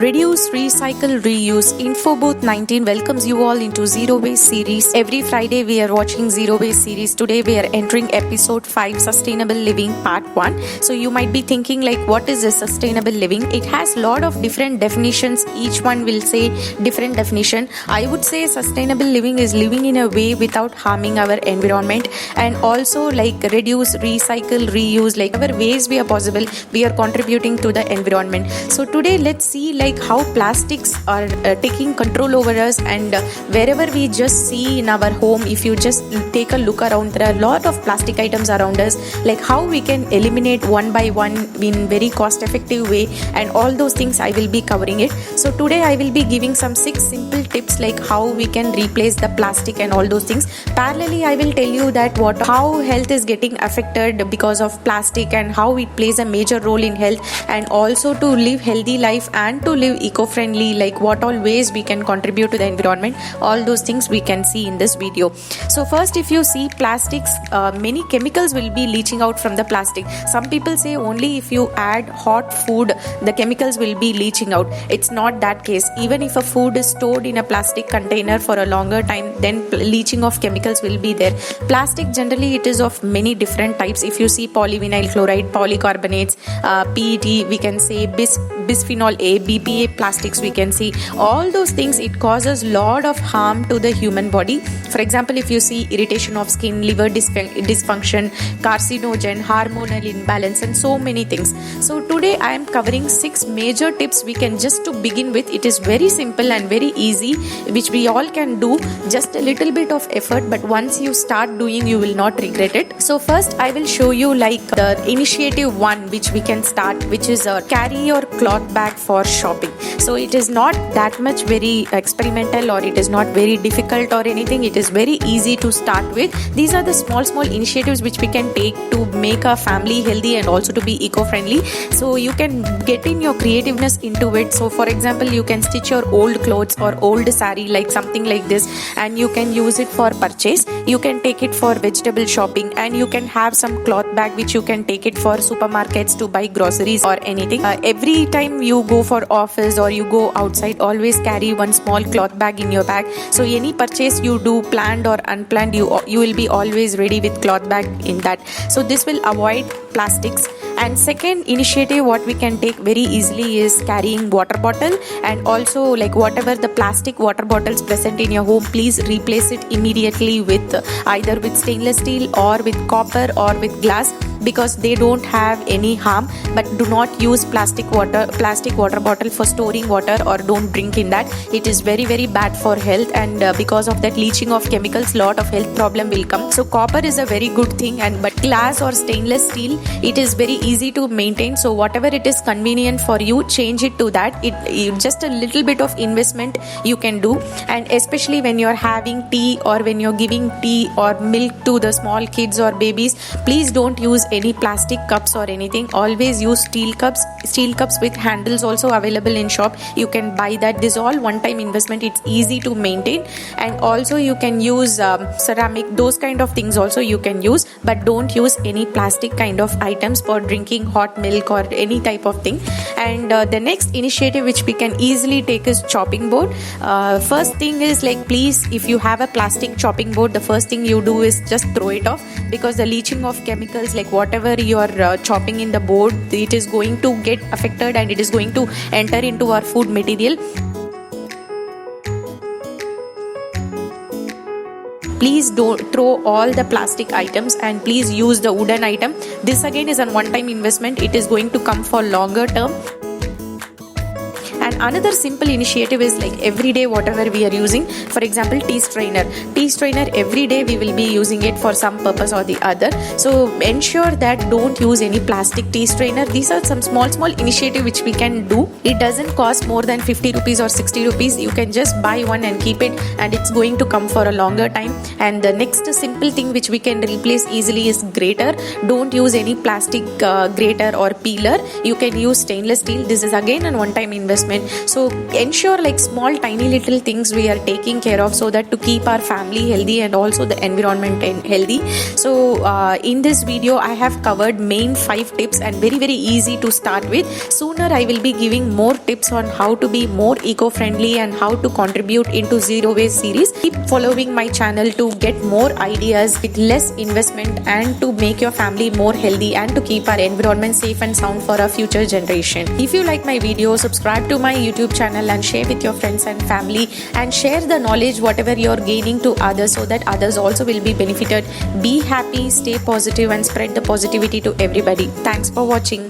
Reduce, Recycle, Reuse. Infobooth 19 welcomes you all into Zero Waste series. Every Friday we are watching Zero Waste series. Today we are entering episode 5, Sustainable Living Part 1. So you might be thinking like, what is a sustainable living? It has lot of different definitions. Each one will say different definition. I would say sustainable living is living in a way without harming our environment, and also like reduce, recycle, reuse, like whatever ways we are possible, we are contributing to the environment. So today let's see like how plastics are taking control over us, and wherever we just see in our home, if you just take a look around, there are a lot of plastic items around us, like how we can eliminate one by one in very cost effective way, and all those things I will be covering it. So today I will be giving some 6 simple tips like how we can replace the plastic and all those things. Parallelly I will tell you that how health is getting affected because of plastic and how it plays a major role in health, and also to live healthy life and to live eco-friendly, like what all ways we can contribute to the environment. All those things we can see in this video. So first, if you see plastics, many chemicals will be leaching out from the plastic. Some people say only if you add hot food the chemicals will be leaching out. It's not that case. Even if a food is stored in a plastic container for a longer time, then leaching of chemicals will be there. Plastic generally it is of many different types. If you see polyvinyl chloride, polycarbonates, PET, we can say bisphenol A, BPA plastics, we can see all those things. It causes lot of harm to the human body. For example, if you see irritation of skin, liver dysfunction, carcinogen, hormonal imbalance, and so many things. So today I am covering 6 major tips we can just to begin with. It is very simple and very easy, which we all can do, just a little bit of effort, but once you start doing you will not regret it. So first I will show you like the initiative 1 which we can start, which is carry your cloth bag for shopping. So it is not that much very experimental, or it is not very difficult or anything. It is very easy to start with. These are the small initiatives which we can take to make our family healthy and also to be eco-friendly. So you can get in your creativeness into it. So for example, you can stitch your old clothes or old sari, like something like this, and you can use it for purchase. You can take it for vegetable shopping, and you can have some cloth bag which you can take it for supermarkets to buy groceries or anything. Every time you go for office or you go outside, always carry one small cloth bag in your bag. So any purchase you do, planned or unplanned, you will be always ready with cloth bag in that. So this will avoid plastics. And second initiative what we can take very easily is carrying water bottle, and also like whatever the plastic water bottles present in your home, please replace it immediately with either with stainless steel or with copper or with glass, because they don't have any harm. But do not use plastic water bottle for storing water, or don't drink in that. It is very bad for health, and because of that leaching of chemicals, lot of health problem will come. So copper is a very good thing, but glass or stainless steel, it is very easy to maintain. So whatever it is convenient for you, change it to that. It just a little bit of investment you can do. And especially when you're having tea, or when you're giving tea or milk to the small kids or babies, please don't use any plastic cups or anything. Always use steel cups with handles, also available in shop. You can buy that. This is all one time investment. It's easy to maintain. And also you can use ceramic, those kind of things also you can use, but don't use any plastic kind of items for drinking hot milk or any type of thing. And the next initiative which we can easily take is chopping board. First thing is like, please, if you have a plastic chopping board, the first thing you do is just throw it off, because the leaching of chemicals, like whatever you are chopping in the board, it is going to get affected and it is going to enter into our food material. Please don't throw all the plastic items, and please use the wooden item. This again is a one-time investment. It is going to come for longer term. And another simple initiative is like every day whatever we are using, for example tea strainer every day we will be using it for some purpose or the other. So ensure that don't use any plastic tea strainer. These are some small initiative which we can do. It doesn't cost more than 50 rupees or 60 rupees. You can just buy one and keep it, and it's going to come for a longer time. And the next simple thing which we can replace easily is grater. Don't use any plastic grater or peeler. You can use stainless steel. This is again a one time investment. environment. So ensure like small tiny little things we are taking care of so that to keep our family healthy and also the environment healthy. So in this video I have covered main 5 tips and very easy to start with. Sooner I will be giving more tips on how to be more eco-friendly and how to contribute into zero waste series. Keep following my channel to get more ideas with less investment and to make your family more healthy and to keep our environment safe and sound for our future generation. If you like my video, subscribe to my YouTube channel and share with your friends and family, and share the knowledge whatever you are gaining to others so that others also will be benefited. Be happy, stay positive and spread the positivity to everybody. Thanks for watching.